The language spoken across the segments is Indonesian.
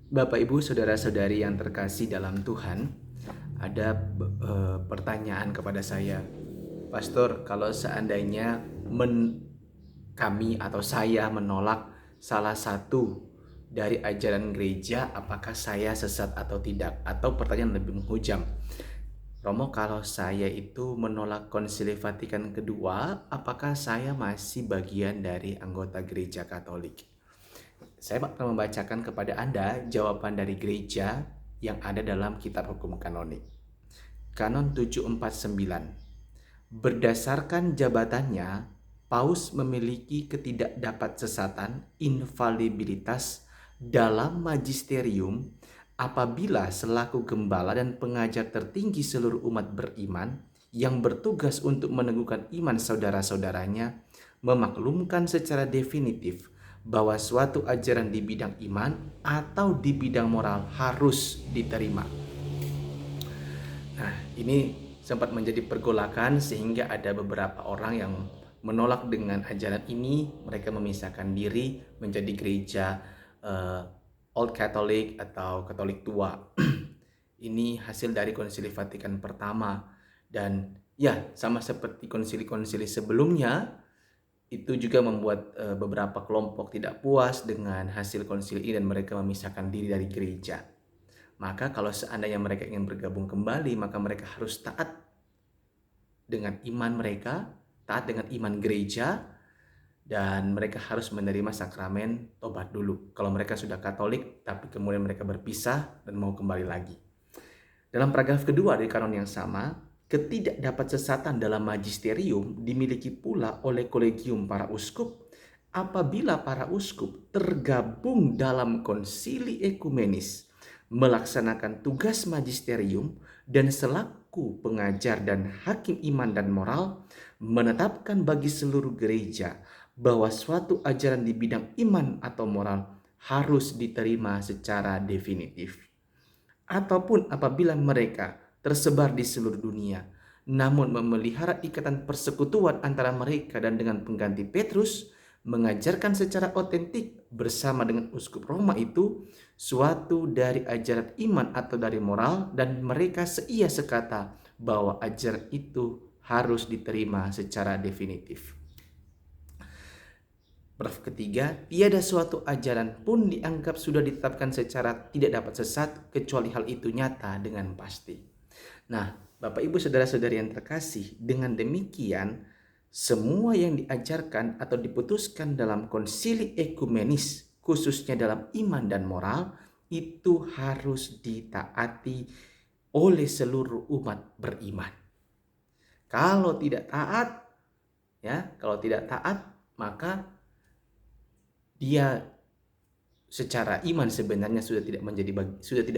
Bapak, Ibu, saudara-saudari yang terkasih dalam Tuhan, ada pertanyaan kepada saya. Pastor, kalau seandainya kami atau saya menolak salah satu dari ajaran gereja, apakah saya sesat atau tidak? Atau pertanyaan lebih menghujam, Romo, kalau saya itu menolak Konsili Vatikan kedua, apakah saya masih bagian dari anggota gereja Katolik? Saya akan membacakan kepada Anda jawaban dari gereja yang ada dalam Kitab Hukum Kanonik. Kanon 749. Berdasarkan jabatannya, Paus memiliki ketidakdapatsesatan infalibilitas dalam magisterium apabila selaku gembala dan pengajar tertinggi seluruh umat beriman yang bertugas untuk meneguhkan iman saudara-saudaranya memaklumkan secara definitif bahwa suatu ajaran di bidang iman atau di bidang moral harus diterima. Nah, ini sempat menjadi pergolakan sehingga ada beberapa orang yang menolak dengan ajaran ini. Mereka memisahkan diri menjadi gereja Old Catholic atau Katolik tua. Ini hasil dari Konsili Vatikan pertama. Dan ya, sama seperti konsili-konsili sebelumnya, itu juga membuat beberapa kelompok tidak puas dengan hasil konsili ini dan mereka memisahkan diri dari gereja. Maka kalau seandainya mereka ingin bergabung kembali, maka mereka harus taat dengan iman mereka, taat dengan iman gereja, dan mereka harus menerima sakramen tobat dulu. Kalau mereka sudah Katolik, tapi kemudian mereka berpisah dan mau kembali lagi. Dalam paragraf kedua dari kanon yang sama, ketidakdapatsesatan dalam magisterium dimiliki pula oleh kolegium para uskup apabila para uskup tergabung dalam konsili ekumenis, melaksanakan tugas magisterium dan selaku pengajar dan hakim iman dan moral, menetapkan bagi seluruh gereja bahwa suatu ajaran di bidang iman atau moral harus diterima secara definitif. Ataupun apabila mereka tersebar di seluruh dunia, namun memelihara ikatan persekutuan antara mereka dan dengan pengganti Petrus, mengajarkan secara otentik bersama dengan uskup Roma itu suatu dari ajaran iman atau dari moral, dan mereka seia sekata bahwa ajaran itu harus diterima secara definitif. Paragraf ketiga, tiada suatu ajaran pun dianggap sudah ditetapkan secara tidak dapat sesat kecuali hal itu nyata dengan pasti. Nah, Bapak Ibu saudara-saudari yang terkasih, dengan demikian semua yang diajarkan atau diputuskan dalam konsili ekumenis, khususnya dalam iman dan moral, itu harus ditaati oleh seluruh umat beriman. Kalau tidak taat, maka dia secara iman sebenarnya sudah tidak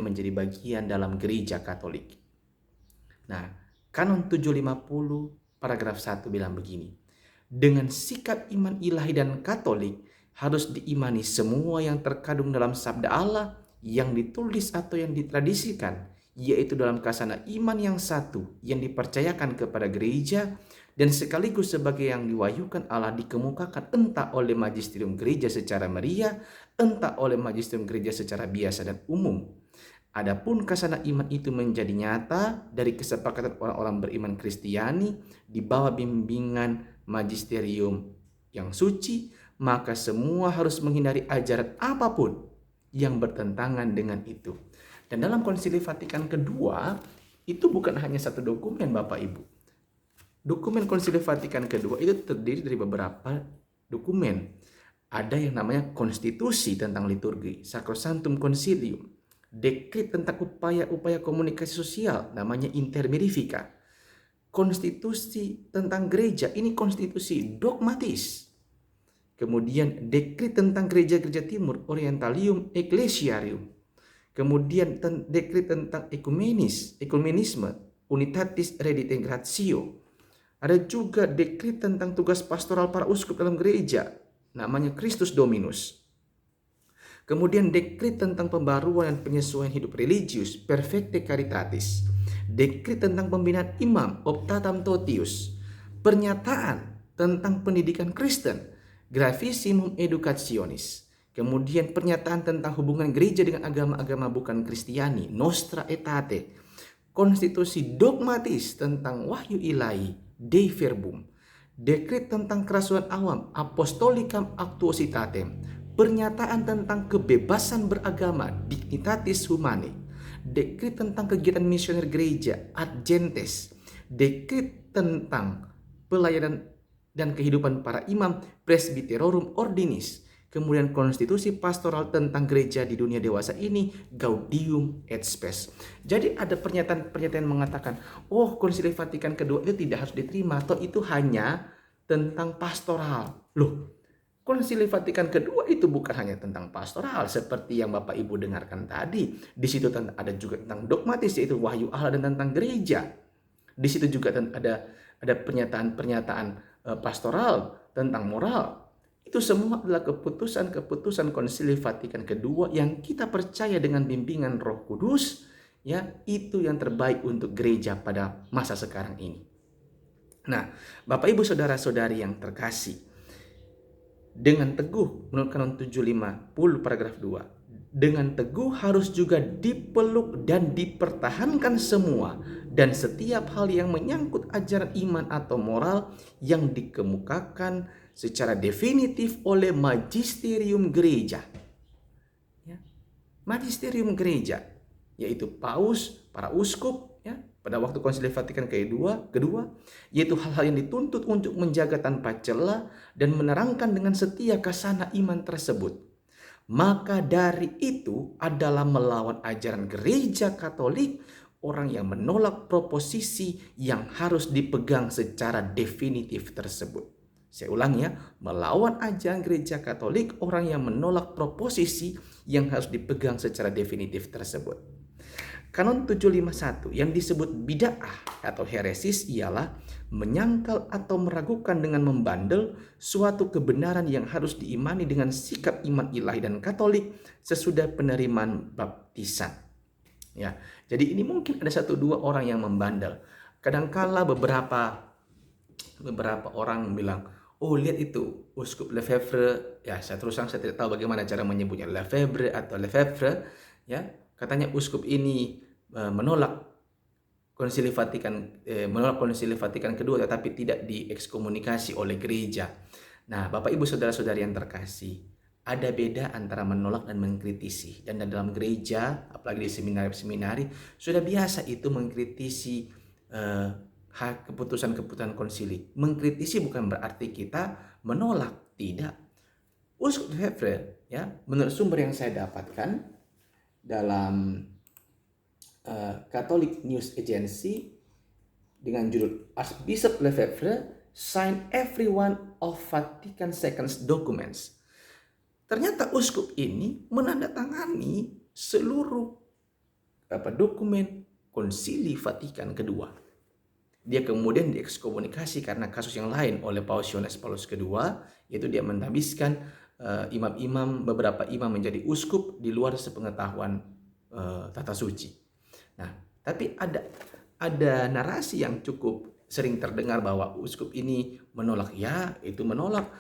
menjadi bagian dalam gereja Katolik. Nah, Kanon 750 paragraf 1 bilang begini. Dengan sikap iman ilahi dan Katolik harus diimani semua yang terkandung dalam sabda Allah yang ditulis atau yang ditradisikan, yaitu dalam kasana iman yang satu yang dipercayakan kepada gereja dan sekaligus sebagai yang diwahyukan Allah dikemukakan entah oleh magisterium gereja secara meriah, entah oleh magisterium gereja secara biasa dan umum. Adapun kasana iman itu menjadi nyata dari kesepakatan orang-orang beriman Kristiani di bawah bimbingan magisterium yang suci, maka semua harus menghindari ajaran apapun yang bertentangan dengan itu. Dan dalam Konsili Vatikan kedua, itu bukan hanya satu dokumen, Bapak Ibu. Dokumen Konsili Vatikan kedua itu terdiri dari beberapa dokumen. Ada yang namanya konstitusi tentang liturgi, Sacrosanctum Concilium, dekret tentang upaya-upaya komunikasi sosial, namanya Inter Mirifica, konstitusi tentang gereja, ini konstitusi dogmatis. Kemudian dekret tentang gereja-gereja timur, Orientalium Ecclesiarium. Kemudian dekret tentang ekumenisme, Unitatis Redintegratio. Ada juga dekret tentang tugas pastoral para uskup dalam gereja, namanya Christus Dominus. Kemudian dekret tentang pembaruan dan penyesuaian hidup religius, Perfecte Caritatis. Dekret tentang pembinaan imam, Optatam Totius. Pernyataan tentang pendidikan Kristen, Gravissimum Educationis. Kemudian pernyataan tentang hubungan gereja dengan agama-agama bukan Kristiani, Nostra Aetate. Konstitusi dogmatis tentang wahyu ilahi, Dei Verbum. Dekret tentang kerasulan awam, Apostolicam Actuositatem. Pernyataan tentang kebebasan beragama, Dignitatis Humanae. Dekret tentang kegiatan misioner gereja, Ad Gentes. Dekret tentang pelayanan dan kehidupan para imam, Presbyterorum Ordinis. Kemudian konstitusi pastoral tentang gereja di dunia dewasa ini, Gaudium et Spes. Jadi ada pernyataan-pernyataan yang mengatakan, oh Konsili Vatikan kedua itu tidak harus diterima, atau itu hanya tentang pastoral. Loh, Konsili Vatikan kedua itu bukan hanya tentang pastoral seperti yang Bapak Ibu dengarkan tadi. Di situ ada juga tentang dogmatis, yaitu wahyu Allah dan tentang gereja. Di situ juga ada pernyataan-pernyataan pastoral tentang moral. Itu semua adalah keputusan-keputusan Konsili Vatikan kedua yang kita percaya dengan bimbingan Roh Kudus, ya, itu yang terbaik untuk gereja pada masa sekarang ini. Nah, Bapak Ibu saudara-saudari yang terkasih, dengan teguh menurut Kanon 750 paragraf 2, dengan teguh harus juga dipeluk dan dipertahankan semua dan setiap hal yang menyangkut ajaran iman atau moral yang dikemukakan secara definitif oleh magisterium gereja. Ya. Magisterium gereja, yaitu paus, para uskup, ya, pada waktu Konsili Vatikan kedua, yaitu hal-hal yang dituntut untuk menjaga tanpa celah dan menerangkan dengan setia kasana iman tersebut. Maka dari itu adalah melawan ajaran gereja Katolik orang yang menolak proposisi yang harus dipegang secara definitif tersebut. Saya ulang ya, melawan ajaran gereja Katolik orang yang menolak proposisi yang harus dipegang secara definitif tersebut. Kanon 751 yang disebut bid'ah atau heresis ialah menyangkal atau meragukan dengan membandel suatu kebenaran yang harus diimani dengan sikap iman ilahi dan Katolik sesudah penerimaan baptisan. Ya, jadi ini mungkin ada 1-2 orang yang membandel. Kadangkala beberapa orang bilang, oh lihat itu Uskup Lefebvre, ya saya terus terang saya tidak tahu bagaimana cara menyebutnya, Lefebvre atau Lefebvre, ya, katanya uskup ini menolak Konsili Vatikan kedua tetapi tidak diekskomunikasi oleh gereja. Nah, Bapak Ibu saudara-saudari yang terkasih, ada beda antara menolak dan mengkritisi. Dan dalam gereja, apalagi di seminari-seminari, sudah biasa itu mengkritisi keputusan-keputusan konsili. Mengkritisi bukan berarti kita menolak, tidak. Uskup Lefebvre, ya, menurut sumber yang saya dapatkan dalam Catholic News Agency dengan judul Archbishop Lefebvre sign every one of Vatican II's documents. Ternyata uskup ini menandatangani seluruh dokumen Konsili Vatikan kedua. Dia kemudian diekskomunikasi karena kasus yang lain oleh Paus Yohanes Paulus II, yaitu dia menhabiskan beberapa imam menjadi uskup di luar sepengetahuan tata suci. Nah, tapi ada narasi yang cukup sering terdengar bahwa uskup ini menolak. Ya, itu menolak,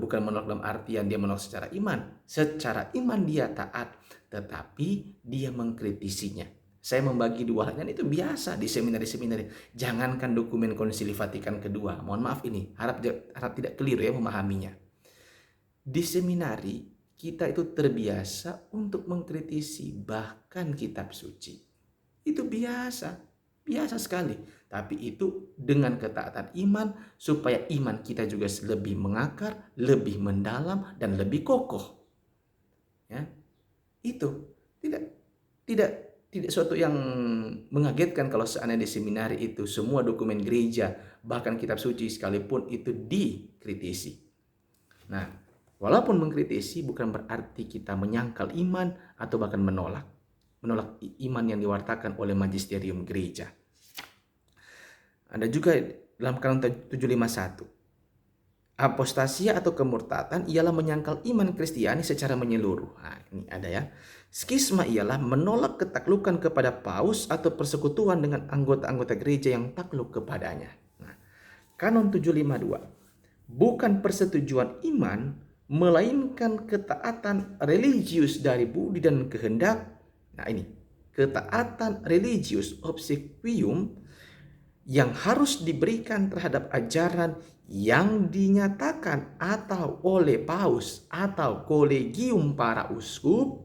bukan menolak dalam artian dia menolak secara iman. Secara iman dia taat, tetapi dia mengkritisinya. Saya membagi dua hal, dan itu biasa di seminari-seminari. Jangankan dokumen Konsili Vatikan kedua, mohon maaf ini, harap tidak keliru ya memahaminya. Di seminari kita itu terbiasa untuk mengkritisi bahkan kitab suci. Itu biasa sekali. Tapi itu dengan ketaatan iman supaya iman kita juga lebih mengakar, lebih mendalam dan lebih kokoh. Ya. Itu tidak suatu yang mengagetkan kalau seandainya di seminari itu semua dokumen gereja, bahkan kitab suci sekalipun itu dikritisi. Nah, walaupun mengkritisi bukan berarti kita menyangkal iman atau bahkan menolak iman yang diwartakan oleh magisterium gereja. Ada juga dalam Kanon 751. Apostasia atau kemurtatan ialah menyangkal iman Kristiani secara menyeluruh. Nah, ini ada ya. Skisma ialah menolak ketaklukan kepada paus atau persekutuan dengan anggota-anggota gereja yang takluk kepadanya. Nah, Kanon 752. Bukan persetujuan iman melainkan ketaatan religius dari budi dan kehendak. Nah ini, ketaatan religius obsequium yang harus diberikan terhadap ajaran yang dinyatakan atau oleh paus atau kolegium para uskup,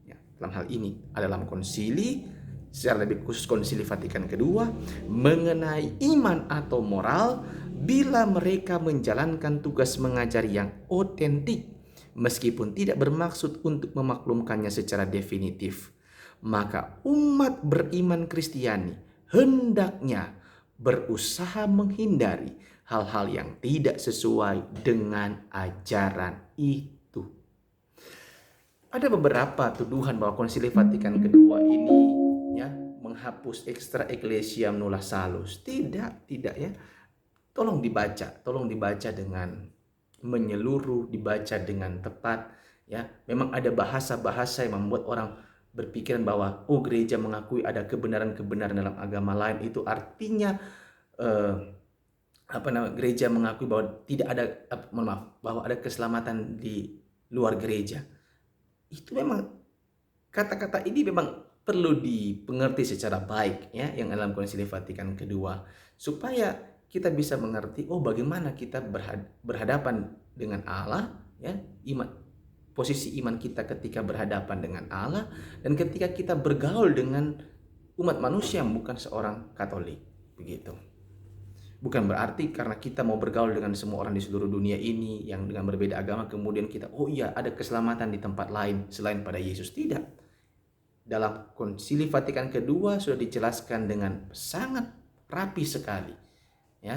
ya, dalam hal ini adalah konsili, secara lebih khusus konsili Vatikan kedua, mengenai iman atau moral bila mereka menjalankan tugas mengajari yang otentik meskipun tidak bermaksud untuk memaklumkannya secara definitif. Maka umat beriman Kristiani hendaknya berusaha menghindari hal-hal yang tidak sesuai dengan ajaran itu. Ada beberapa tuduhan bahwa Konsili Vatikan kedua ini ya menghapus extra ecclesiam nulla salus. Tidak ya. Tolong dibaca dengan menyeluruh, dibaca dengan tepat ya. Memang ada bahasa-bahasa yang membuat orang berpikiran bahwa gereja mengakui ada kebenaran-kebenaran dalam agama lain, itu artinya gereja mengakui bahwa tidak ada bahwa ada keselamatan di luar gereja. Itu memang kata-kata ini memang perlu dipengerti secara baik ya, yang dalam Konsili Vatikan kedua, supaya kita bisa mengerti bagaimana kita berhadapan dengan Allah ya, posisi iman kita ketika berhadapan dengan Allah dan ketika kita bergaul dengan umat manusia yang bukan seorang Katolik, begitu. Bukan berarti karena kita mau bergaul dengan semua orang di seluruh dunia ini yang dengan berbeda agama kemudian kita ada keselamatan di tempat lain selain pada Yesus. Tidak. Dalam Konsili Vatikan kedua sudah dijelaskan dengan sangat rapi sekali ya.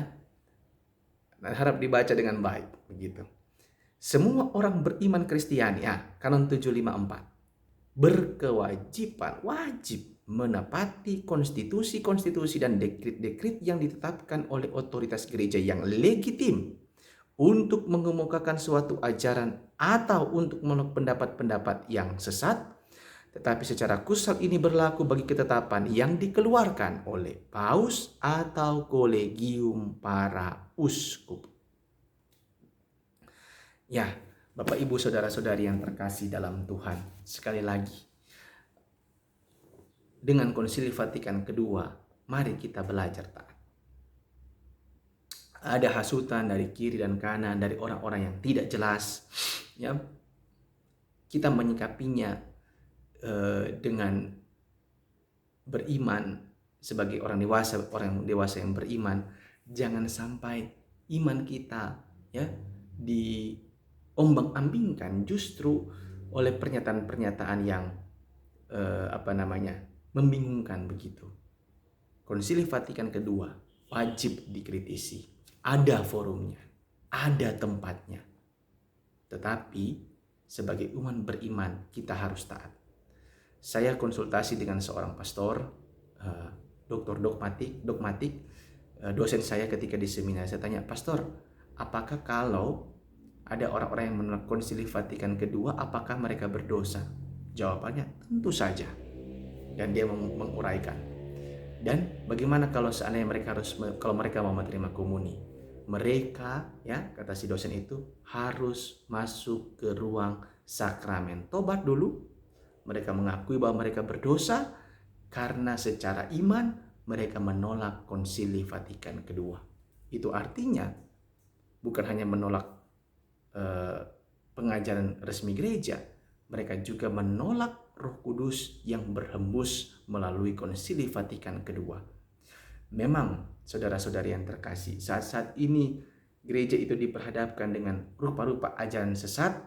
Dan harap dibaca dengan baik, begitu. Semua orang beriman Kristiani, Kanon 754, wajib menepati konstitusi-konstitusi dan dekrit-dekrit yang ditetapkan oleh otoritas gereja yang legitim untuk mengemukakan suatu ajaran atau untuk menolak pendapat-pendapat yang sesat. Tetapi secara khusus ini berlaku bagi ketetapan yang dikeluarkan oleh paus atau kolegium para uskup. Ya, Bapak Ibu Saudara-saudari yang terkasih dalam Tuhan, sekali lagi, dengan Konsili Vatikan kedua, mari kita belajar taat. Ada hasutan dari kiri dan kanan, dari orang-orang yang tidak jelas, ya. Kita menyikapinya dengan beriman sebagai orang dewasa yang beriman. Jangan sampai iman kita ya diombang-ambingkan justru oleh pernyataan-pernyataan yang membingungkan begitu. Konsili Vatikan kedua wajib dikritisi. Ada forumnya, ada tempatnya. Tetapi sebagai umat beriman kita harus taat. Saya konsultasi dengan seorang pastor, doktor dogmatik, dosen saya ketika di seminar. Saya tanya, "Pastor, apakah kalau ada orang-orang yang menolak Konsili Vatikan kedua, apakah mereka berdosa?" Jawabannya, tentu saja. Dan dia menguraikan. Dan bagaimana kalau seandainya kalau mereka mau menerima komuni? Mereka, ya kata si dosen itu, harus masuk ke ruang sakramen tobat dulu. Mereka mengakui bahwa mereka berdosa karena secara iman mereka menolak Konsili Vatikan kedua. Itu artinya bukan hanya menolak pengajaran resmi gereja, mereka juga menolak Roh Kudus yang berhembus melalui Konsili Vatikan kedua. Memang saudara-saudari yang terkasih, saat-saat ini gereja itu diperhadapkan dengan rupa-rupa ajaran sesat,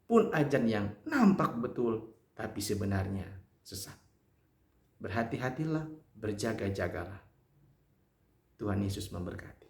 pun ajaran yang nampak betul tapi sebenarnya sesat. Berhati-hatilah, berjaga-jagalah. Tuhan Yesus memberkati.